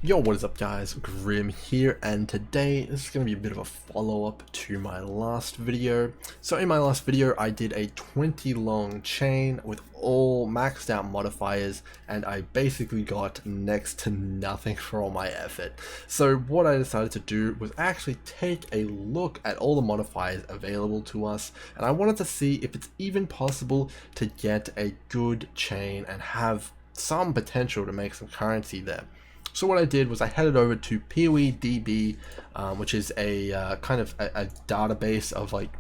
Yo, what is up guys, Grim here, and today this is going to be a bit of a follow-up to my last video. So in my last video I did a 20 long chain with all maxed out modifiers, and I basically got next to nothing for all my effort. So what I decided to do was actually take a look at all the modifiers available to us, and I wanted to see if it's even possible to get a good chain and have some potential to make some currency there. So what I did was I headed over to PoEDB, which is a kind of a database of like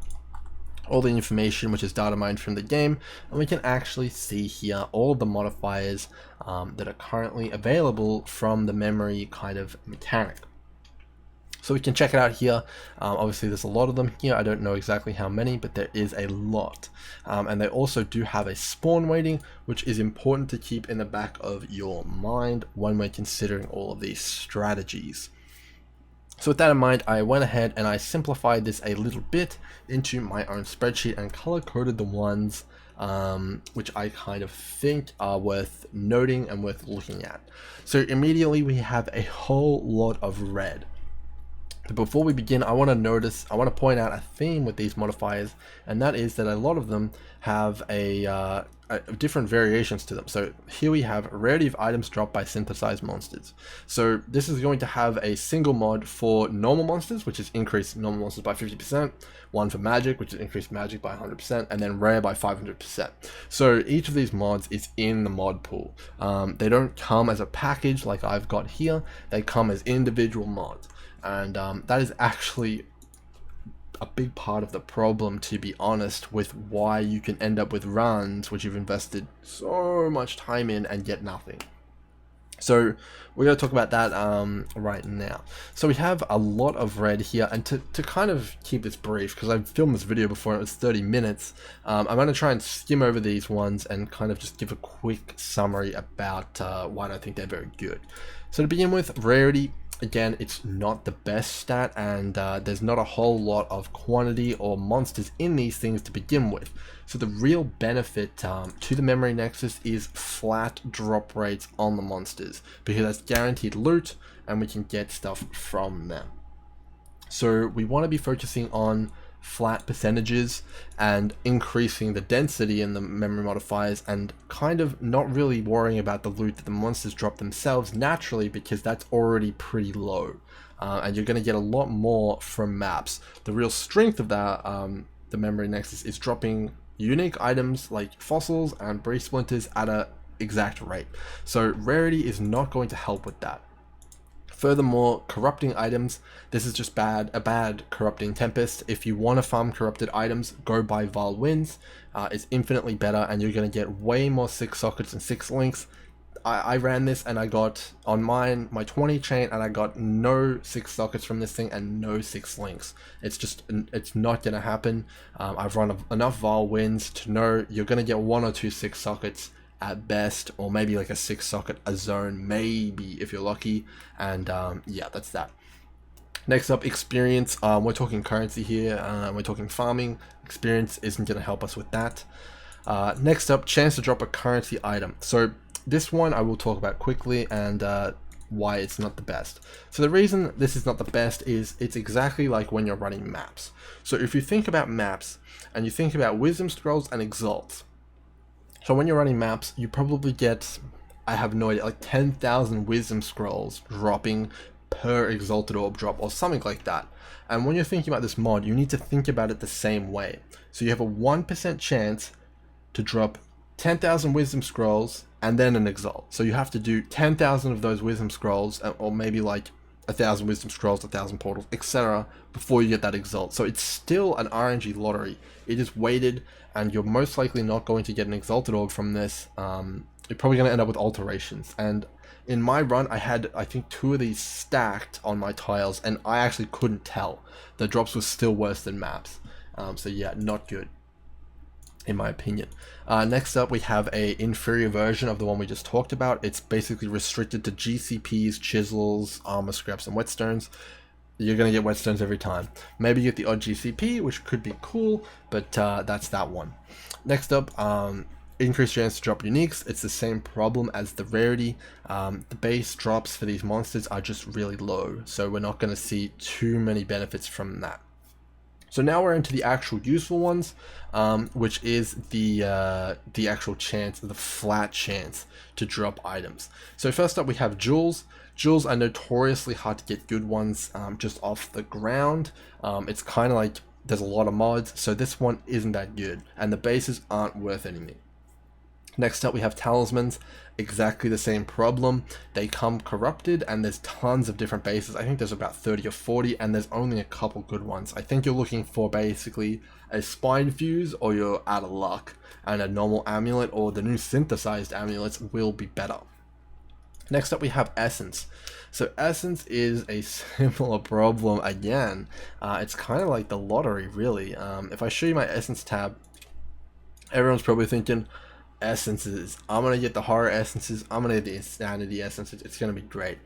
all the information which is data mined from the game, and we can actually see here all the modifiers that are currently available from the memory kind of mechanic. So we can check it out here. Obviously there's a lot of them here. I don't know exactly how many, but there is a lot. And they also do have a spawn weighting, which is important to keep in the back of your mind when we're considering all of these strategies. So with that in mind, I went ahead and I simplified this a little bit into my own spreadsheet and color coded the ones which I kind of think are worth noting and worth looking at. So immediately we have a whole lot of red. But before we begin, I want to point out a theme with these modifiers, and that is that a lot of them have a different variations to them. So here we have rarity of items dropped by synthesized monsters. So this is going to have a single mod for normal monsters, which is increase normal monsters by 50%, one for magic, which is increase magic by 100%, and then rare by 500%. So each of these mods is in the mod pool. They don't come as a package like I've got here, they come as individual mods. And that is actually a big part of the problem, to be honest, with why you can end up with runs which you've invested so much time in and get nothing. So we're going to talk about that right now. So we have a lot of red here, and to kind of keep this brief, because I've filmed this video before and it was 30 minutes, I'm going to try and skim over these ones and kind of just give a quick summary about why I don't think they're very good. So to begin with, rarity. Again, it's not the best stat, and there's not a whole lot of quantity or monsters in these things to begin with. So the real benefit to the memory nexus is flat drop rates on the monsters, because that's guaranteed loot and we can get stuff from them. So we want to be focusing on flat percentages and increasing the density in the memory modifiers, and kind of not really worrying about the loot that the monsters drop themselves naturally, because that's already pretty low, and you're going to get a lot more from maps. The real strength of that the memory nexus is dropping unique items like fossils and brief splinters at a exact rate, so rarity is not going to help with that. Furthermore, corrupting items, this is just a bad corrupting tempest. If you want to farm corrupted items, go buy Val Winds. It's infinitely better, and you're going to get way more 6 sockets and 6 links. I ran this and I got on my 20 chain, and I got no 6 sockets from this thing and no 6 links. It's not going to happen. I've run enough Val Winds to know you're going to get 1 or 2 6 sockets at best, or maybe like a 6 socket a zone, maybe if you're lucky. And yeah, that's that. Next up, experience. We're talking currency here, we're talking farming. Experience isn't going to help us with that. Next up, chance to drop a currency item. So this one I will talk about quickly, and why it's not the best. So the reason this is not the best is it's exactly like when you're running maps. So if you think about maps and you think about wisdom scrolls and exalts, so when you're running maps, you probably get, I have no idea, like 10,000 wisdom scrolls dropping per exalted orb drop or something like that. And when you're thinking about this mod, you need to think about it the same way. So you have a 1% chance to drop 10,000 wisdom scrolls and then an exalt. So you have to do 10,000 of those wisdom scrolls, or maybe like 1,000 wisdom scrolls, 1,000 portals, etc., before you get that exalt. So it's still an RNG lottery. It is weighted, and you're most likely not going to get an exalted orb from this. You're probably going to end up with alterations. And in my run, I had, I think, 2 of these stacked on my tiles, and I actually couldn't tell. The drops were still worse than maps. So yeah, not good, in my opinion. Next up, we have a inferior version of the one we just talked about. It's basically restricted to GCPs, chisels, armor scraps, and whetstones. You're going to get whetstones every time. Maybe you get the odd GCP, which could be cool, but that's that one. Next up, increased chance to drop uniques. It's the same problem as the rarity. The base drops for these monsters are just really low, so we're not going to see too many benefits from that. So now we're into the actual useful ones, which is the actual chance, the flat chance to drop items. So first up we have jewels. Jewels are notoriously hard to get good ones just off the ground. It's kind of like there's a lot of mods, so this one isn't that good, and the bases aren't worth anything. Next up we have talismans. Exactly the same problem. They come corrupted and there's tons of different bases. I think there's about 30 or 40 and there's only a couple good ones. I think you're looking for basically a spine fuse or you're out of luck, and a normal amulet or the new synthesized amulets will be better. Next up we have essence. So essence is a similar problem again. It's kind of like the lottery really. If I show you my essence tab, everyone's probably thinking, essences, I'm gonna get the horror essences, I'm gonna get the insanity essences, it's gonna be great.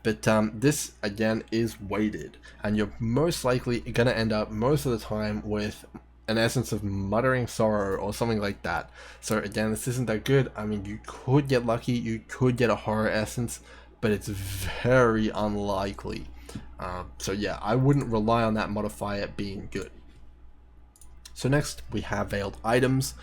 But this again is weighted, and you're most likely gonna end up most of the time with an essence of muttering sorrow or something like that. So again, this isn't that good. I mean, you could get lucky, you could get a horror essence, but it's very unlikely. So yeah, I wouldn't rely on that modifier being good. So next we have veiled items.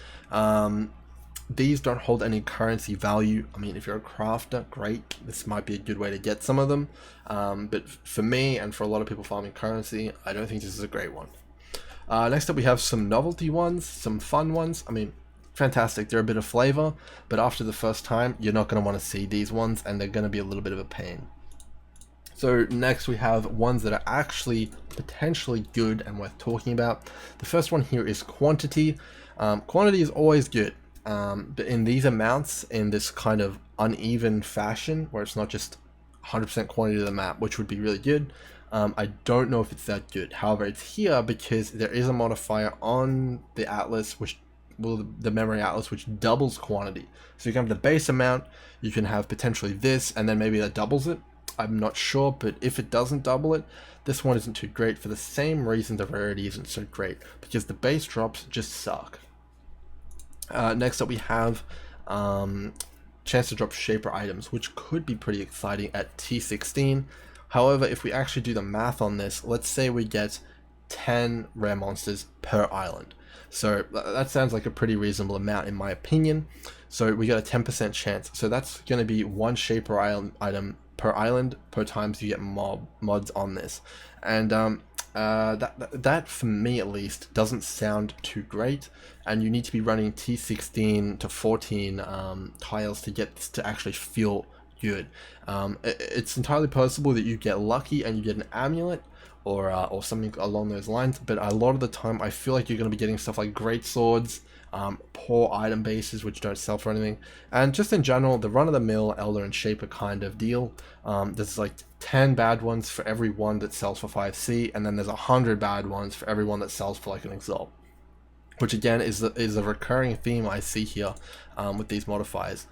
These don't hold any currency value. I mean, if you're a crafter, great. This might be a good way to get some of them. But for me and for a lot of people farming currency, I don't think this is a great one. Next up, we have some novelty ones, some fun ones. I mean, fantastic. They're a bit of flavor, but after the first time, you're not going to want to see these ones, and they're going to be a little bit of a pain. So next we have ones that are actually potentially good and worth talking about. The first one here is quantity. Quantity is always good. But in these amounts, in this kind of uneven fashion, where it's not just 100% quantity of the map, which would be really good, I don't know if it's that good. However, it's here because there is a modifier on the atlas, the memory atlas, which doubles quantity. So you can have the base amount, you can have potentially this, and then maybe that doubles it. I'm not sure, but if it doesn't double it, this one isn't too great for the same reason the rarity isn't so great, because the base drops just suck. Next up we have chance to drop shaper items, which could be pretty exciting at T16. However, if we actually do the math on this, let's say we get 10 rare monsters per island. So that sounds like a pretty reasonable amount in my opinion. So we got a 10% chance. So that's going to be one shaper item per island per times you get mods on this. And that for me at least doesn't sound too great, and you need to be running T16 to 14 tiles to get this to actually feel good. It's entirely possible that you get lucky and you get an amulet or something along those lines, but a lot of the time I feel like you're going to be getting stuff like great swords, poor item bases which don't sell for anything, and just in general the run-of-the-mill Elder and Shaper kind of deal. There's like 10 bad ones for every one that sells for 5C, and then there's 100 bad ones for every one that sells for like an Exalt, which again is a recurring theme I see here with these modifiers.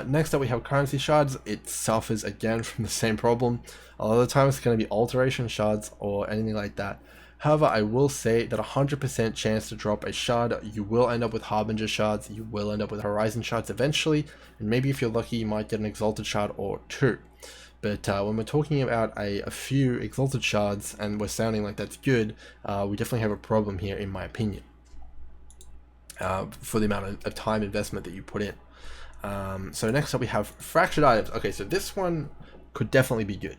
Next up we have currency shards. It suffers again from the same problem. A lot of the time it's going to be alteration shards or anything like that. However, I will say that 100% chance to drop a shard, you will end up with Harbinger shards, you will end up with Horizon shards eventually, and maybe if you're lucky you might get an Exalted shard or two. But when we're talking about a few Exalted shards and we're sounding like that's good, we definitely have a problem here in my opinion. For the amount of time investment that you put in. So next up we have fractured items. Okay, so this one could definitely be good.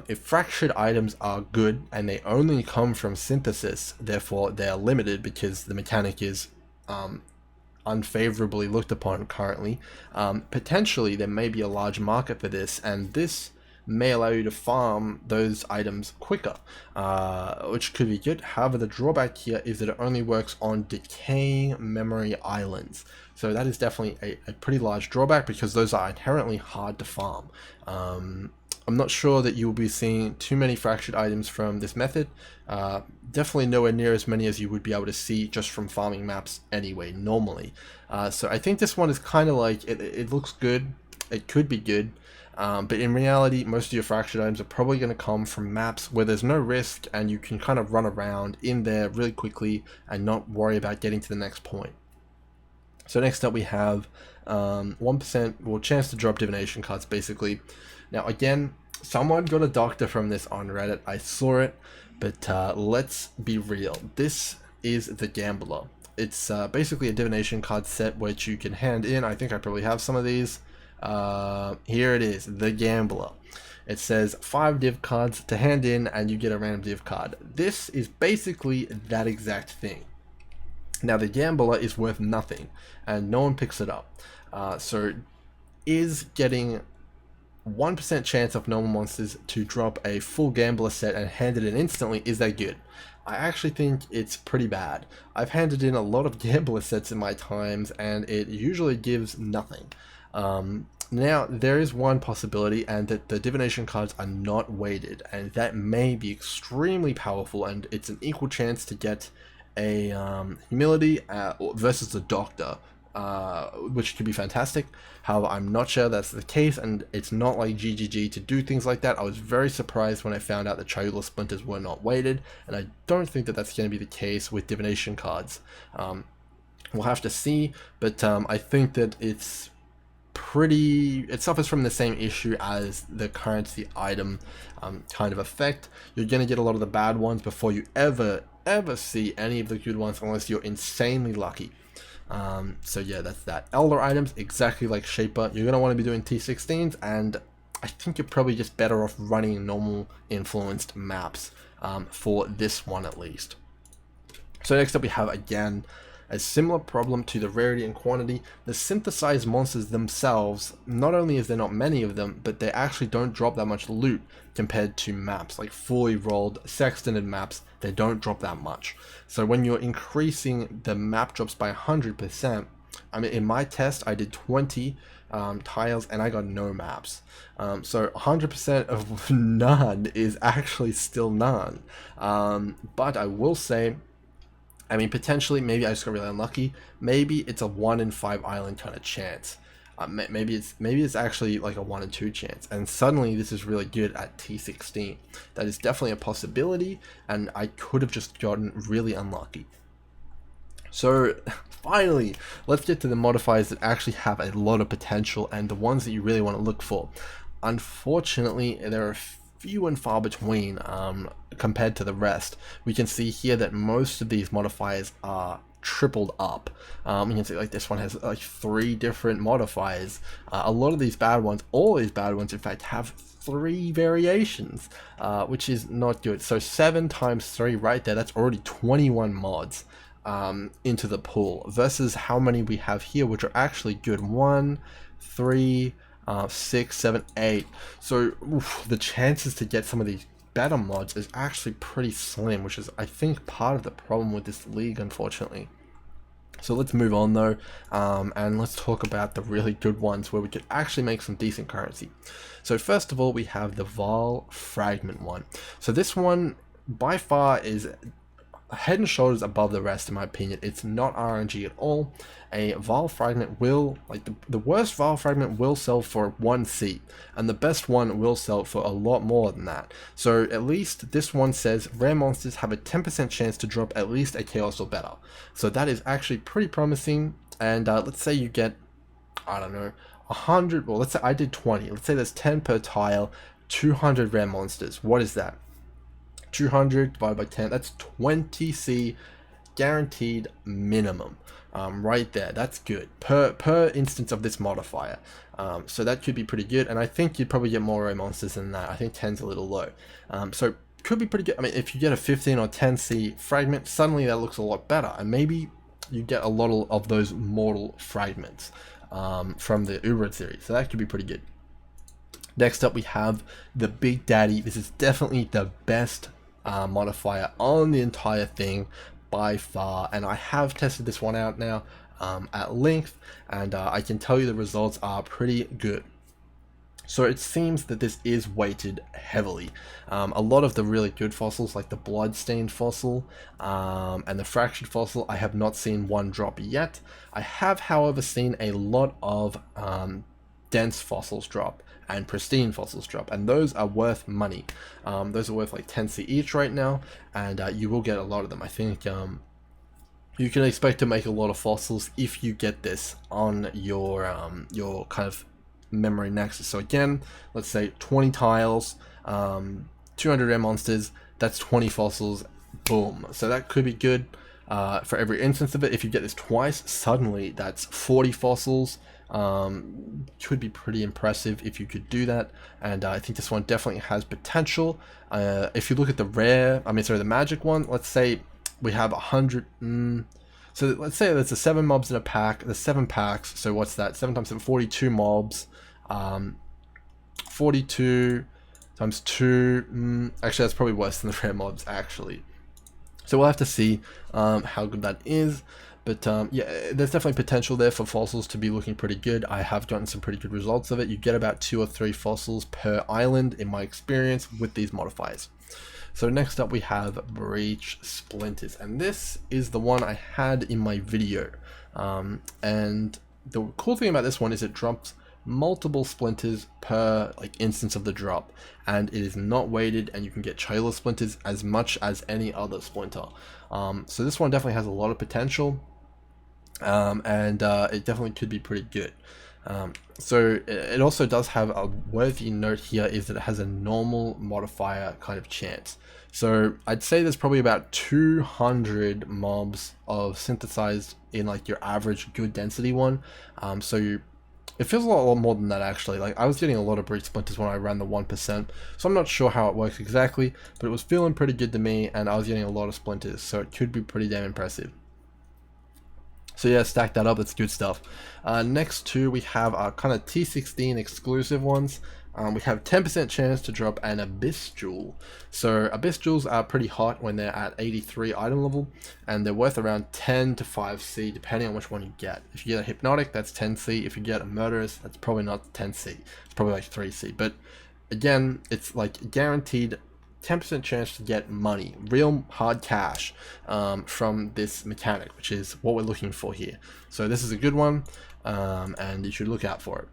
If fractured items are good and they only come from synthesis, therefore they are limited because the mechanic is unfavorably looked upon currently, potentially there may be a large market for this, and this may allow you to farm those items quicker, which could be good. However, the drawback here is that it only works on decaying memory islands. So that is definitely a pretty large drawback because those are inherently hard to farm. I'm not sure that you will be seeing too many fractured items from this method. Definitely nowhere near as many as you would be able to see just from farming maps anyway, normally. So I think this one is kind of like, it looks good, it could be good, but in reality, most of your fractured items are probably going to come from maps where there's no risk and you can kind of run around in there really quickly and not worry about getting to the next point. So next up we have 1%, well, chance to drop divination cards basically. Now again, someone got a doctor from this on Reddit, I saw it, but let's be real. This is the Gambler. It's basically a divination card set which you can hand in. I think I probably have some of these. Here it is, the Gambler. It says 5 div cards to hand in and you get a random div card. This is basically that exact thing. Now the Gambler is worth nothing and no one picks it up. So is getting 1% chance of normal monsters to drop a full Gambler set and hand it in instantly, is that good? I actually think it's pretty bad. I've handed in a lot of Gambler sets in my times and it usually gives nothing. Now there is one possibility, and that the divination cards are not weighted, and that may be extremely powerful, and it's an equal chance to get a humility versus the doctor, which could be fantastic. However, I'm not sure that's the case, and it's not like GGG to do things like that. I was very surprised when I found out the Triangular Splinters were not weighted, and I don't think that that's going to be the case with divination cards. We'll have to see, but I think that it suffers from the same issue as the currency item kind of effect. You're going to get a lot of the bad ones before you ever see any of the good ones, unless you're insanely lucky. So yeah, that's that. Elder items, exactly like Shaper, you're going to want to be doing T16s, and I think you're probably just better off running normal influenced maps for this one at least. So next up we have, again, a similar problem to the rarity and quantity. The synthesized monsters themselves, not only is there not many of them, but they actually don't drop that much loot compared to maps, like fully rolled sextoned maps, they don't drop that much. So when you're increasing the map drops by 100%, I mean, in my test, I did 20 tiles and I got no maps. So 100% of none is actually still none. But I will say, I mean, potentially, maybe I just got really unlucky. Maybe it's a 1 in 5 island kind of chance. Maybe it's actually like a 1 in 2 chance. And suddenly this is really good at T16. That is definitely a possibility, and I could have just gotten really unlucky. So finally, let's get to the modifiers that actually have a lot of potential and the ones that you really want to look for. Unfortunately, there are few and far between compared to the rest. We can see here that most of these modifiers are tripled up. You can see like this one has like 3 different modifiers. A lot of these bad ones, all these bad ones in fact, have 3 variations, which is not good. So 7 times 3 right there, that's already 21 mods into the pool, versus how many we have here, which are actually good. 1, 3, 6, 7, 8. So the chances to get some of these better mods is actually pretty slim, which is, I think, part of the problem with this league, unfortunately. So let's move on though, and let's talk about the really good ones where we could actually make some decent currency. So first of all, we have the Val Fragment one. So this one by far is head and shoulders above the rest in my opinion. It's not RNG at all. A Val Fragment will, like the worst Val Fragment will sell for 1 seat, and the best one will sell for a lot more than that. So at least this one says rare monsters have a 10% chance to drop at least a chaos or better. So that is actually pretty promising. And let's say you get, I don't know, 100, well let's say I did 20, let's say there's 10 per tile, 200 rare monsters. What is that? 200 divided by 10, that's 20C guaranteed minimum. Right there, that's good per instance of this modifier. So that could be pretty good, and I think you'd probably get more rare monsters than that. I think 10's a little low. So could be pretty good. I mean, if you get a 15 or 10C fragment, suddenly that looks a lot better, and maybe you get a lot of those mortal fragments from the Uber series, so that could be pretty good. Next up we have the Big Daddy. This is definitely the best modifier on the entire thing by far, and I have tested this one out now at length, and I can tell you the results are pretty good. So it seems that this is weighted heavily. A lot of the really good fossils, like the Bloodstained fossil and the Fractured fossil, I have not seen one drop yet. I have, however, seen a lot of dense fossils drop and pristine fossils drop, and those are worth money. Those are worth like 10C each right now, and you will get a lot of them. I think you can expect to make a lot of fossils if you get this on your kind of memory nexus. So again, let's say 20 tiles, 200 rare monsters, that's 20 fossils, boom. So that could be good for every instance of it. If you get this twice, suddenly that's 40 fossils. Could be pretty impressive if you could do that, and I think this one definitely has potential. If you look at the the magic one, let's say we have 100. So let's say there's 7 mobs in a pack. There's 7 packs. So what's that? 7 times 7, 42 mobs. 42 times 2. Actually, that's probably worse than the rare mobs, actually. So we'll have to see how good that is. But yeah, there's definitely potential there for fossils to be looking pretty good. I have gotten some pretty good results of it. You get about 2 or 3 fossils per island in my experience with these modifiers. So next up we have Breach Splinters, and this is the one I had in my video. And the cool thing about this one is it drops multiple splinters per instance of the drop, and it is not weighted, and you can get trailer splinters as much as any other splinter. So this one definitely has a lot of potential, and it definitely could be pretty good. So it also does have a worthy note here, is that it has a normal modifier kind of chance. So I'd say there's probably about 200 mobs of synthesized in your average good density one. It feels a lot more than that, actually. I was getting a lot of breach splinters when I ran the 1%, so I'm not sure how it works exactly, but it was feeling pretty good to me, and I was getting a lot of splinters, so it could be pretty damn impressive. So yeah, stack that up, that's good stuff. Next two, we have our kind of T16 exclusive ones. We have 10% chance to drop an Abyss Jewel. So Abyss Jewels are pretty hot when they're at 83 item level, and they're worth around 10 to 5C depending on which one you get. If you get a Hypnotic, that's 10C. If you get a Murderous, that's probably not 10C. It's probably 3C. But again, it's guaranteed 10% chance to get money, real hard cash, from this mechanic, which is what we're looking for here. So this is a good one, and you should look out for it.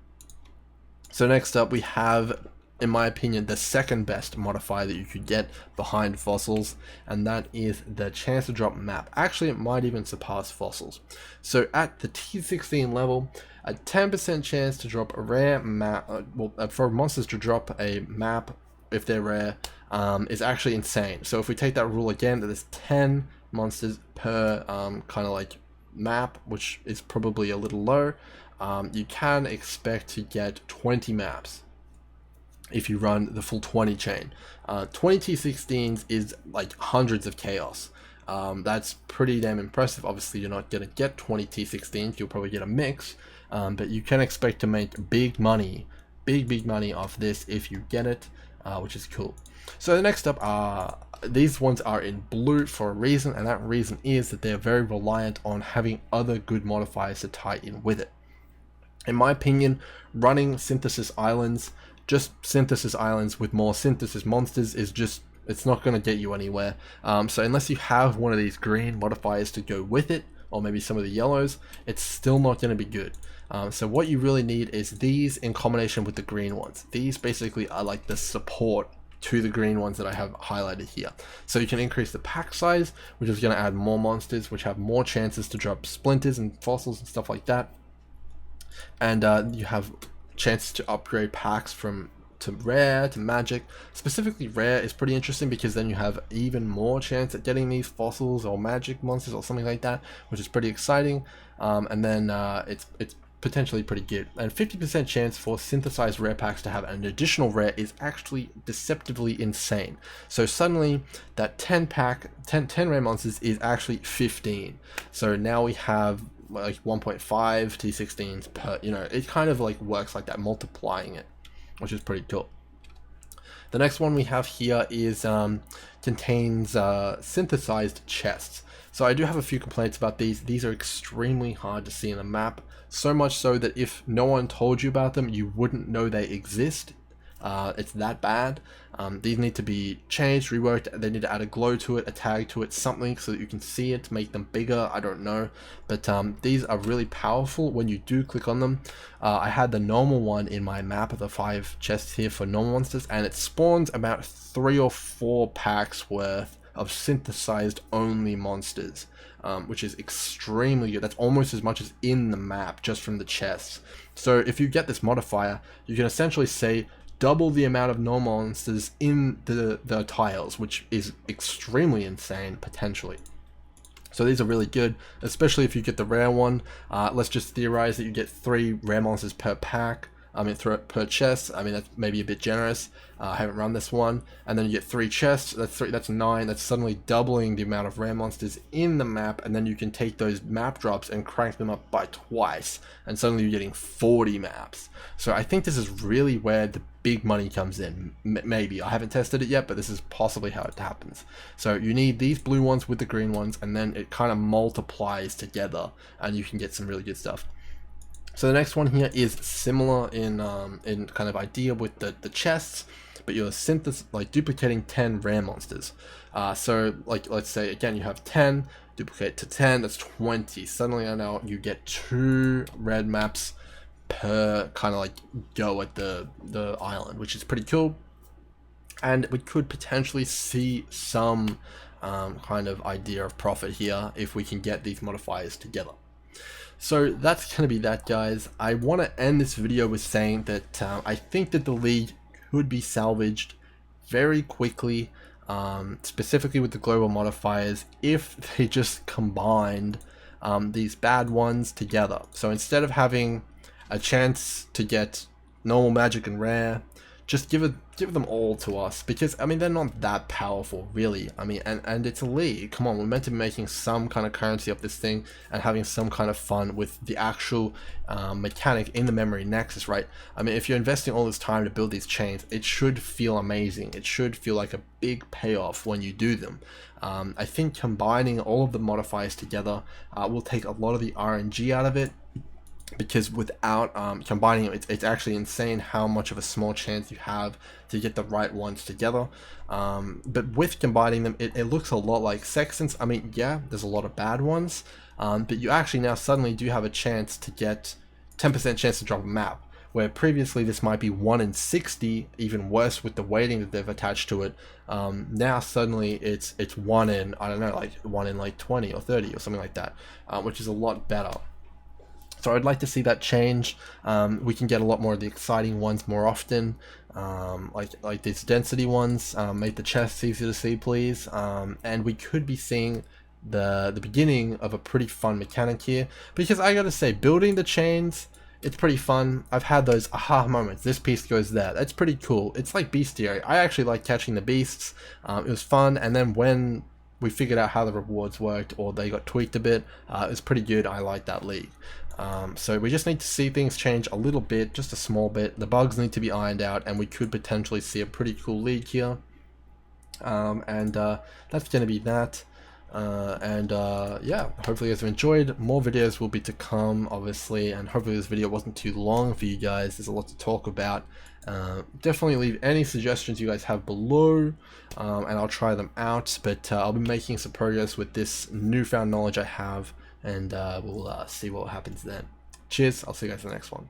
So next up we have, in my opinion, the second best modifier that you could get behind fossils, and that is the chance to drop map. Actually, it might even surpass fossils. So at the T16 level, a 10% chance to drop a rare map, for monsters to drop a map if they're rare, is actually insane. So if we take that rule again, that there's 10 monsters per kind of map, which is probably a little low, you can expect to get 20 maps if you run the full 20 chain. 20 T16s is hundreds of chaos. That's pretty damn impressive. Obviously you're not going to get 20 T16s, you'll probably get a mix, but you can expect to make big money off this if you get it, which is cool. So the next up, these ones are in blue for a reason, and that reason is that they're very reliant on having other good modifiers to tie in with it. In my opinion, running synthesis islands, just synthesis islands with more synthesis monsters, is just, it's not going to get you anywhere. So unless you have one of these green modifiers to go with it, or maybe some of the yellows, it's still not going to be good. So what you really need is these in combination with the green ones. These basically are the support to the green ones that I have highlighted here. So you can increase the pack size, which is going to add more monsters, which have more chances to drop splinters and fossils and stuff like that. And you have chances to upgrade packs to rare to magic. Specifically rare is pretty interesting, because then you have even more chance at getting these fossils or magic monsters or something like that, which is pretty exciting. And then it's potentially pretty good. And 50% chance for synthesized rare packs to have an additional rare is actually deceptively insane. So suddenly that 10 rare monsters is actually 15. So now we have 1.5 T16s per, it kind of works like that, multiplying it, which is pretty cool. The next one we have here is contains synthesized chests. So I do have a few complaints about these. These are extremely hard to see in a map, so much so that if no one told you about them, you wouldn't know they exist. It's that bad. These need to be changed, reworked. They need to add a glow to it, a tag to it, something so that you can see it, make them bigger, I don't know. But these are really powerful when you do click on them. I had the normal one in my map of the 5 chests here for normal monsters, and it spawns about 3 or 4 packs worth of synthesized only monsters, which is extremely good. That's almost as much as in the map just from the chests. So if you get this modifier, you can essentially say double the amount of normal monsters in the tiles, which is extremely insane potentially. So these are really good, especially if you get the rare one. Let's just theorize that you get 3 rare monsters per pack. I mean, per chest. I mean, that's maybe a bit generous. I haven't run this one. And then you get 3 chests. That's 9. That's suddenly doubling the amount of rare monsters in the map. And then you can take those map drops and crank them up by twice. And suddenly you're getting 40 maps. So I think this is really where the big money comes in. Maybe. I haven't tested it yet, but this is possibly how it happens. So you need these blue ones with the green ones, and then it kind of multiplies together, and you can get some really good stuff. So the next one here is similar in kind of idea with the chests, but you're duplicating 10 rare monsters. So like let's say again you have 10, duplicate to 10, that's 20. Suddenly I know you get 2 red maps per kind of like go at the island, which is pretty cool. And we could potentially see some kind of idea of profit here if we can get these modifiers together. So that's going to be that, guys. I want to end this video with saying that I think that the league could be salvaged very quickly, specifically with the global modifiers, if they just combined these bad ones together. So instead of having a chance to get normal, magic, and rare, just give them all to us, because I mean they're not that powerful really. I mean, and it's a league. Come on, we're meant to be making some kind of currency of this thing and having some kind of fun with the actual mechanic in the memory nexus, right? I mean, if you're investing all this time to build these chains, it should feel amazing. It should feel like a big payoff when you do them. I think combining all of the modifiers together will take a lot of the RNG out of it, because without combining it, it's actually insane how much of a small chance you have to get the right ones together. But with combining them, it looks a lot like Sextants. I mean, yeah, there's a lot of bad ones, but you actually now suddenly do have a chance to get 10% chance to drop a map, where previously this might be 1 in 60, even worse with the weighting that they've attached to it. Now suddenly it's 1 in, I don't know, like 1 in like 20 or 30 or something like that, which is a lot better. So I'd like to see that change. We can get a lot more of the exciting ones more often, like these density ones. Make the chests easier to see, please. And we could be seeing the beginning of a pretty fun mechanic here, because I gotta say, building the chains, it's pretty fun. I've had those aha moments. This piece goes there. That's pretty cool. It's like bestiary. I actually like catching the beasts. It was fun, and then when we figured out how the rewards worked, or they got tweaked a bit, it was pretty good. I like that league. So we just need to see things change a little bit, just a small bit. The bugs need to be ironed out, and we could potentially see a pretty cool league here. That's going to be that. Yeah, hopefully you guys have enjoyed. More videos will be to come, obviously, and hopefully this video wasn't too long for you guys. There's a lot to talk about. Definitely leave any suggestions you guys have below, and I'll try them out. But I'll be making some progress with this newfound knowledge I have, and we'll see what happens then. Cheers, I'll see you guys in the next one.